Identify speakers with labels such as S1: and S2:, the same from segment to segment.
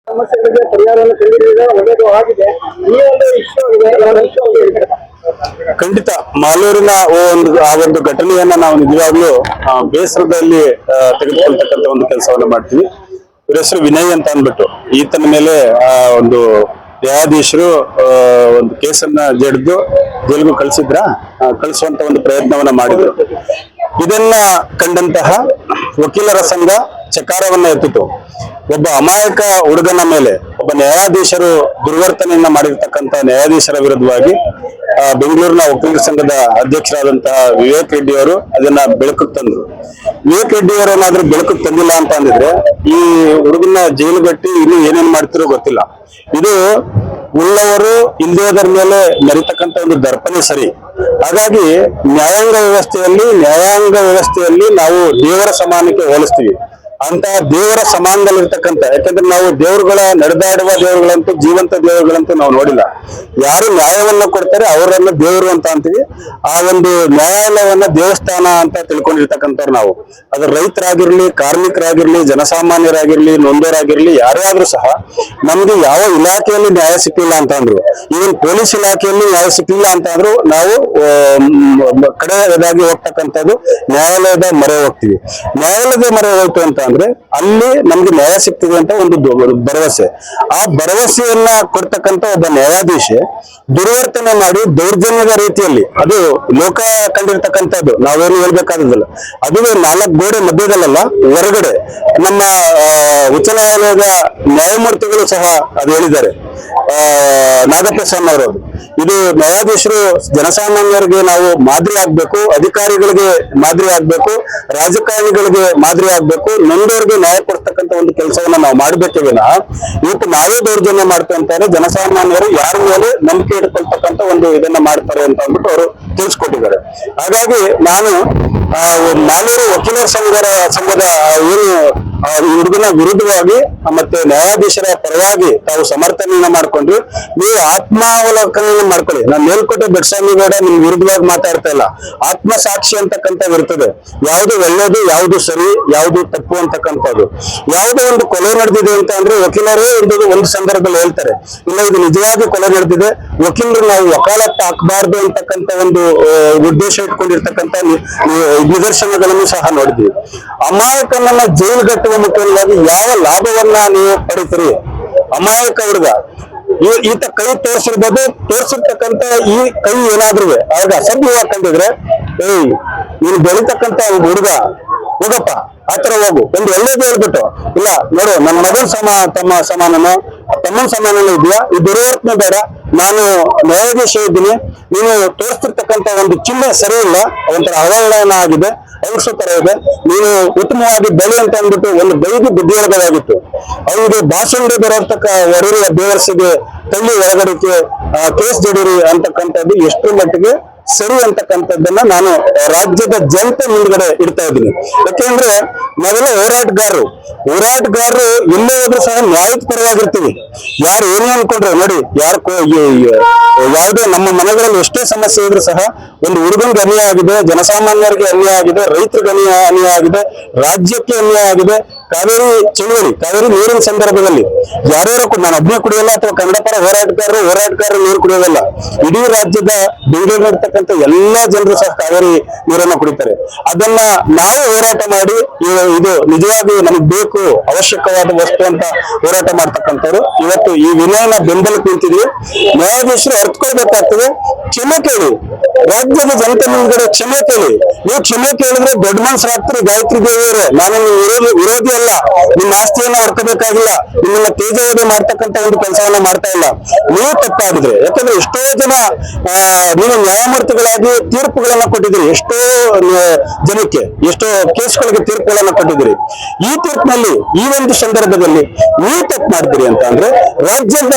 S1: ಸಮಸ್ಯೆಗಳಿಗೆ ಪರಿಹಾರವನ್ನು ಕಂಡುಹಿಡಿದ ಒಳ್ಳೆಯದು ಆಗಿದೆ. ಈ ಒಂದು ಇಶ್ಯೂ ಆಗಿದೆ.
S2: ಖಂಡಿತ ಮಾಲೂರಿನ ಆ ಒಂದು ಘಟನೆಯನ್ನ ನಾವು ನಿಜವಾಗ್ಲೂ ಬೇಸರದಲ್ಲಿ ತೆಗೆದುಕೊಳ್ತಕ್ಕಂಥ ಒಂದು ಕೆಲಸವನ್ನ ಮಾಡ್ತೀವಿ. ಇವ್ರ ಹೆಸರು ವಿನಯ್ ಅಂತ ಅಂದ್ಬಿಟ್ಟು ಈತನ ಮೇಲೆ ಒಂದು ನ್ಯಾಯಾಧೀಶರು ಒಂದು ಕೇಸನ್ನ ಜಡಿದು ಜೈಲಿಗೂ ಕಳಿಸುವಂತ ಒಂದು ಪ್ರಯತ್ನವನ್ನ ಮಾಡಿದ್ರು. ಇದನ್ನ ಕಂಡಂತಹ ವಕೀಲರ ಸಂಘ ಚಕಾರವನ್ನ ಎತ್ತಿತು. ಒಬ್ಬ ಅಮಾಯಕ ಹುಡುಗನ ಮೇಲೆ ಒಬ್ಬ ನ್ಯಾಯಾಧೀಶರು ದುರ್ವರ್ತನೆಯನ್ನ ಮಾಡಿರ್ತಕ್ಕಂಥ ನ್ಯಾಯಾಧೀಶರ ವಿರುದ್ಧವಾಗಿ ಬೆಂಗಳೂರಿನ ವಕೀಲರ ಸಂಘದ ಅಧ್ಯಕ್ಷರಾದಂತಹ ವಿವೇಕ್ ರೆಡ್ಡಿ ಅವರು ಅದನ್ನ ಬೆಳಕಿಗೆ ತಂದ್ರು. ವಿವೇಕ್ ರೆಡ್ಡಿ ಅವರು ಏನಾದ್ರೂ ಬೆಳಕಿಗೆ ತಂದಿಲ್ಲ ಅಂತ ಅಂದಿದ್ರೆ ಈ ಹುಡುಗನ ಜೈಲು ಗಟ್ಟಿ ಇನ್ನು ಏನೇನ್ ಮಾಡ್ತಿರೋ ಗೊತ್ತಿಲ್ಲ. ಇದು ಉಳ್ಳವರು ಇಲ್ಲದರ ಮೇಲೆ ಮೆರಿತಕ್ಕಂಥ ಒಂದು ದರ್ಪಣೆ ಸರಿ. ಹಾಗಾಗಿ ನ್ಯಾಯಾಂಗ ವ್ಯವಸ್ಥೆಯಲ್ಲಿ ನಾವು ದೇವರ ಸಮಾನಕ್ಕೆ ಹೋಲಿಸ್ತೀವಿ. ಅಂತ ದೇವರ ಸಮಾನದಲ್ಲಿರ್ತಕ್ಕಂಥ, ಯಾಕಂದ್ರೆ ನಾವು ದೇವರುಗಳ ನಡೆದಾಡುವ ದೇವರುಗಳಂತೂ ಜೀವಂತ ದೇವರುಗಳಂತೂ ನಾವು ನೋಡಿಲ್ಲ. ಯಾರು ನ್ಯಾಯವನ್ನ ಕೊಡ್ತಾರೆ ಅವರನ್ನ ದೇವರು ಅಂತ ಅಂತೀವಿ. ಆ ಒಂದು ನ್ಯಾಯಾಲಯವನ್ನ ದೇವಸ್ಥಾನ ಅಂತ ತಿಳ್ಕೊಂಡಿರ್ತಕ್ಕಂಥವ್ರು ನಾವು. ಅದು ರೈತರಾಗಿರ್ಲಿ, ಕಾರ್ಮಿಕರಾಗಿರ್ಲಿ, ಜನಸಾಮಾನ್ಯರಾಗಿರ್ಲಿ, ನೊಂದವರಾಗಿರ್ಲಿ, ಯಾರೇ ಆದ್ರೂ ಸಹ ನಮ್ಗೆ ಯಾವ ಇಲಾಖೆಯಲ್ಲಿ ನ್ಯಾಯ ಸಿಕ್ಕಿಲ್ಲ ಅಂತ ಅಂದ್ರು, ಈವನ್ ಪೊಲೀಸ್ ಇಲಾಖೆಯಲ್ಲಿ ನ್ಯಾಯ ಸಿಕ್ಕಿಲ್ಲ ಅಂತ ಅಂದ್ರು ನಾವು ಕಡೆಯದಾಗಿ ಹೋಗ್ತಕ್ಕಂಥದ್ದು ನ್ಯಾಯಾಲಯದ ಮೊರೆ ಹೋಗ್ತೀವಿ. ನ್ಯಾಯಾಲಯದ ಮೊರೆ ಹೋಯ್ತು ಅಂತ ಅಂದ್ರೆ ಅಲ್ಲಿ ನಮ್ಗೆ ನ್ಯಾಯ ಸಿಗ್ತದೆ ಅಂತ ಒಂದು ಭರವಸೆ. ಆ ಭರವಸೆಯನ್ನ ಕೊಡ್ತಕ್ಕಂಥ ಒಬ್ಬ ನ್ಯಾಯಾಧೀಶ ದುರ್ವರ್ತನೆ ಮಾಡಿ ದೌರ್ಜನ್ಯದ ರೀತಿಯಲ್ಲಿ, ಅದು ಲೋಕ ಕಂಡಿರ್ತಕ್ಕಂಥದ್ದು, ನಾವೇನು ಹೇಳ್ಬೇಕಾದಲ್ಲ. ಅದುವೇ 4 ಗೋಡೆ ಮಧ್ಯದಲ್ಲ, ಹೊರಗಡೆ ನಮ್ಮ ಉಚ್ಚ ನ್ಯಾಯಾಲಯದ ನ್ಯಾಯಮೂರ್ತಿಗಳು ಸಹ ಅದು ಹೇಳಿದ್ದಾರೆ. ನಾಗಪ್ರಸನ್ನ ಅವರು, ಇದು ನ್ಯಾಯಾಧೀಶರು ಜನಸಾಮಾನ್ಯರಿಗೆ ನಾವು ಮಾದರಿ ಆಗ್ಬೇಕು, ಅಧಿಕಾರಿಗಳಿಗೆ ಮಾದರಿ ಆಗ್ಬೇಕು, ರಾಜಕಾರಣಿಗಳಿಗೆ ಮಾದರಿ ಆಗ್ಬೇಕು, ನೊಂದವರಿಗೆ ನ್ಯಾಯ ಕೊಡ್ತಕ್ಕಂಥ ಒಂದು ಕೆಲಸವನ್ನ ನಾವು ಮಾಡ್ಬೇಕೇ ವಿನಃ ಇವತ್ತು ನಾವೇ ದೌರ್ಜನ್ಯ ಮಾಡ್ಕೊಂತಾರೆ, ಜನಸಾಮಾನ್ಯರು ಯಾರ ಮೇಲೆ ನಂಬಿಕೆ ಇಟ್ಕೊಳ್ತಕ್ಕಂಥ ಒಂದು ಇದನ್ನ ಮಾಡ್ತಾರೆ ಅಂತ ಅಂದ್ಬಿಟ್ಟು ಅವರು ತಿಳಿಸ್ಕೊಟ್ಟಿದ್ದಾರೆ. ಹಾಗಾಗಿ ನಾನು ಮಾಲೂರು ವಕೀಲರ ಸಂಘದ ಏನು ಹುಡುಗನ ವಿರುದ್ಧವಾಗಿ ಮತ್ತೆ ನ್ಯಾಯಾಧೀಶರ ಪರವಾಗಿ ತಾವು ಸಮರ್ಥನೆಯನ್ನ ಮಾಡ್ಕೊಂಡ್ವಿ. ನೀವು ಆತ್ಮಾವಲೋಕನ ಮಾಡ್ಕೊಳ್ಳಿ. ನಾನು ಮೇಲ್ಕೋಟೆ ಬೆಟ್ಸ್ವಾಮಿಗೌಡ ನಿಮ್ ವಿರುದ್ಧವಾಗಿ ಮಾತಾಡ್ತಾ ಇಲ್ಲ. ಆತ್ಮ ಸಾಕ್ಷಿ ಅಂತಕ್ಕಂಥದ್ದು ಇರ್ತದೆ. ಯಾವುದು ಒಳ್ಳೇದು, ಯಾವುದು ಸರಿ, ಯಾವುದು ತಪ್ಪು ಅಂತಕ್ಕಂಥದ್ದು. ಯಾವುದೋ ಒಂದು ಕೊಲೆ ನಡೆದಿದೆ ಅಂತ ಅಂದ್ರೆ ವಕೀಲರೇ ಒಂದು ಸಂದರ್ಭದಲ್ಲಿ ಹೇಳ್ತಾರೆ, ಇಲ್ಲ ಇದು ನಿಜವಾಗಿ ಕೊಲೆ ನಡೆದಿದೆ, ವಕೀಲರು ನಾವು ವಕಾಲತ್ತು ಹಾಕಬಾರ್ದು ಅಂತಕ್ಕಂಥ ಒಂದು ಉದ್ದೇಶ ಇಟ್ಕೊಂಡಿರ್ತಕ್ಕಂಥ ನಿದರ್ಶನಗಳನ್ನು ಸಹ ನೋಡಿದ್ವಿ. ಅಮಾಯಕನನ್ನ ಜೈಲುಗಟ್ಟುವ ಮುಖೇನವಾಗಿ ಯಾವ ಲಾಭವನ್ನ ನೀವು ಪಡಿತೀರಿ? ಅಮಾಯಕ ಹುಡುಗ ಈತ ಕೈ ತೋರಿಸಿರ್ತಕ್ಕಂಥ ಈ ಕೈ ಏನಾದ್ರೂ ಆಗ ಅಸಭ್ಯವಾಗಿ ಕಂಡಿದ್ರೆ, ನೀನು ಬೆಳಿತಕ್ಕಂಥ ಹುಡುಗ ಹೋಗಪ್ಪ ಆತರ ಹೋಗು, ಒಂದು ಒಳ್ಳೇದು ಹೇಳ್ಬಿಟ್ಟು, ಇಲ್ಲ ನೋಡು ನನ್ನ ಮಗನ ತಮ್ಮ ಸಮಾನನೋ ತಮ್ಮನ ಸಮಾನನೋ ಇದೆಯಾ, ಈ ದುರ್ವರ್ತನೆ ಬೇಡ, ನಾನು ನ್ಯಾಯಾಧೀಶ ಇದ್ದೀನಿ, ನೀನು ತೋರಿಸ್ತಿರ್ತಕ್ಕಂಥ ಒಂದು ಚಿಹ್ನೆ ಸರಿ ಇಲ್ಲ, ಒಂಥರ ಅವಹೇಳನ ಆಗಿದೆ, ಅವಶ್ಯ ತರ ಇದೆ, ನೀನು ಉತ್ತಮವಾಗಿ ಬೆಳೆ ಅಂತ ಅಂದ್ಬಿಟ್ಟು ಒಂದು ಬೈದು ಬುದ್ಧಿ ಹೇಳಬೇಕಾಗಿತ್ತು. ಅವ್ರಿಗೆ ಭಾಷಣ ಬರೋತಕ್ಕ ಹೊರೂರಿಯ ಬೇವರ್ಸಿಗೆ ತಳ್ಳಿ ಒಳಗಡೆಗೆ ಕೇಸ್ ಜಡೀರಿ ಅಂತಕ್ಕಂಥದ್ದು ಎಷ್ಟು ಮಟ್ಟಿಗೆ ಸರಿ ಅಂತಕ್ಕಂಥದ್ದನ್ನ ನಾನು ರಾಜ್ಯದ ಜನತೆ ಮುಂದ್ಗಡೆ ಇಡ್ತಾ ಇದ್ದೀನಿ. ಯಾಕೆಂದ್ರೆ ನಾವೆಲ್ಲ ಹೋರಾಟಗಾರರು ಎಲ್ಲೇ ಹೋದ್ರೂ ಸಹ ನ್ಯಾಯದ ಪರವಾಗಿರ್ತೀವಿ. ಯಾರು ಏನೇ ಅನ್ಕೊಂಡ್ರೆ ನೋಡಿ, ಯಾವುದೇ ನಮ್ಮ ಮನೆಗಳಲ್ಲಿ ಎಷ್ಟೇ ಸಮಸ್ಯೆ ಇದ್ರೂ ಸಹ ಒಂದು ಹುಡುಗನ್ಗೆ ಅನ್ಯಾಯ ಆಗಿದೆ, ಜನಸಾಮಾನ್ಯರಿಗೆ ಅನ್ಯಾಯ ಆಗಿದೆ, ರೈತರಿಗೆ ಅನ್ಯಾಯ ಆಗಿದೆ, ರಾಜ್ಯಕ್ಕೆ ಅನ್ಯಾಯ ಆಗಿದೆ. ಕಾವೇರಿ ನೀರಿನ ಸಂದರ್ಭದಲ್ಲಿ ಯಾರ್ಯಾರು ನಾನು ಒಬ್ಬನೇ ಕುಡಿಯಲ್ಲ ಅಥವಾ ಕನ್ನಡ ಪರ ಹೋರಾಟಗಾರರು ನೀರು ಕುಡಿಯೋದಲ್ಲ, ಇಡೀ ರಾಜ್ಯದ ಬೆಂಗಳೂರಿನರ್ತಕ್ಕಂಥ ಎಲ್ಲಾ ಜನರು ಸಹ ಕಾವೇರಿ ನೀರನ್ನು ಕುಡಿತಾರೆ. ಅದನ್ನ ನಾವು ಹೋರಾಟ ಮಾಡಿ ಇದು ನಿಜವಾಗಿ ನಮಗೆ ಬೇಕು, ಅವಶ್ಯಕವಾದ ವಸ್ತು ಅಂತ ಹೋರಾಟ ಮಾಡ್ತಕ್ಕಂಥವ್ರು ಇವತ್ತು ಈ ವಿನಯನ ಬೆಂಬಲಕ್ಕೆ ನಿಂತಿದ್ವಿ. ನ್ಯಾಯಾಧೀಶರು ಅರ್ಥಕೊಳ್ಬೇಕಾಗ್ತದೆ, ಕ್ಷಮೆ ಕೇಳಿ, ರಾಜ್ಯದ ಜನತೆ ಮುಂದ್ಗಡೆ ಕ್ಷಮೆ ಕೇಳಿ. ನೀವು ಕ್ಷಮೆ ಕೇಳಿದ್ರೆ ದೊಡ್ಡ ಮನಸ್ಸಾಗ್ತಾರೆ. ಗಾಯತ್ರಿ ದೇವಿಯವರೇ, ನಾನು ವಿರೋಧಿ ಅಲ್ಲ, ನಿಮ್ಮ ಆಸ್ತಿಯನ್ನ ಹೊರಕಬೇಕಾಗಿಲ್ಲ, ನಿಮ್ಮನ್ನ ತೇಜೋವಧೆ ಮಾಡ್ತಕ್ಕಂಥ ಒಂದು ಕೆಲಸವನ್ನ ಮಾಡ್ತಾ ಇಲ್ಲ. ನೀವು ತಪ್ಪಾಡಿದ್ರೆ, ಯಾಕಂದ್ರೆ ಎಷ್ಟೋ ಜನ ನೀವು ನ್ಯಾಯಮೂರ್ತಿಗಳಾಗಿ ತೀರ್ಪುಗಳನ್ನ ಕೊಟ್ಟಿದ್ದೀರಿ, ಎಷ್ಟೋ ಜನಕ್ಕೆ ಎಷ್ಟೋ ಕೇಸ್ಗಳಿಗೆ ತೀರ್ಪುಗಳನ್ನ ಕೊಟ್ಟಿದ್ದೀರಿ. ಈ ತೀರ್ಪಿನಲ್ಲಿ ಈ ಒಂದು ಸಂದರ್ಭದಲ್ಲಿ ನೀವು ತಪ್ಪು ಮಾಡಿದಿರಿ ಅಂತ ಅಂದ್ರೆ ರಾಜ್ಯದ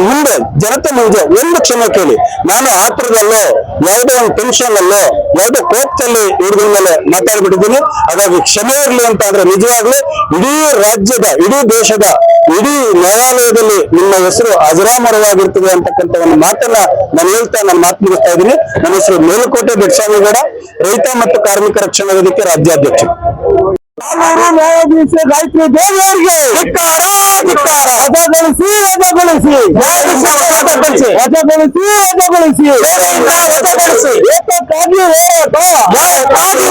S2: ಮುಂದೆ ಜನತೆ ಮುಂದೆ ಒಂದು ಕ್ಷಮೆ ಕೇಳಿ. ನಾನು ಆತರದಲ್ಲೋ ಯಾವುದೋ ಒಂದು ಟೆನ್ಷನ್ ಅಲ್ಲೋ ಯಾವುದೋ ಕೋಪದಲ್ಲಿ ಹುಡುಗನ ಮೇಲೆ ಮಾತಾಡ್ಬಿಟ್ಟಿದ್ದೀನಿ. ಹಾಗಾಗಿ ಕ್ಷಮೆ ಇರಲಿ ಅಂತ ಅಂದ್ರೆ ನಿಜವಾಗ್ಲೂ ಇಡೀ ರಾಜ್ಯದ, ಇಡೀ ದೇಶದ, ಇಡೀ ನ್ಯಾಯಾಲಯದಲ್ಲಿ ನಿಮ್ಮ ಹೆಸರು ಅಜರಾಮರವಾಗಿರ್ತದೆ ಅಂತಕ್ಕಂಥ ಒಂದು ಮಾತನ್ನ ನಾನು ಹೇಳ್ತಾ ನನ್ನ ಮಾತು ಮುಗಿಸ್ತಾ ಇದ್ದೀನಿ. ನನ್ನ ಹೆಸರು ಮೇಲುಕೋಟೆ ಬೆಟ್ಸ್ವಾಮಿಗೌಡ, ರೈತ ಮತ್ತು ಕಾರ್ಮಿಕ ರಕ್ಷಣಾ ವೇದಿಕೆ ರಾಜ್ಯಾಧ್ಯಕ್ಷ. ಕಾನೂನು ನ್ಯಾಯಾಧೀಶ ಗಾಯತ್ರಿ ದೇವಿ ಅವರಿಗೆ ವಜಾಗೊಳಿಸಿ ಏತಕ್ಕಾಗಿ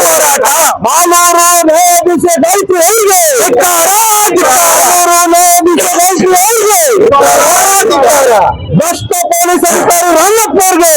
S2: ಹೋರಾಟ ಮಾಲೂರು ನ್ಯಾಯಾಧೀಶ ಗಾಯತ್ರಿ ಅವರಿಗೆ ಮಾಲೂರು ನ್ಯಾಯಾಧೀಶ ಗಾಯತ್ರಿ ಅವರಿಗೆ ಭ್ರಷ್ಟ ಪೊಲೀಸ್ ಅಧಿಕಾರಿ ರಂಗಪ್ಪ ಅವರಿಗೆ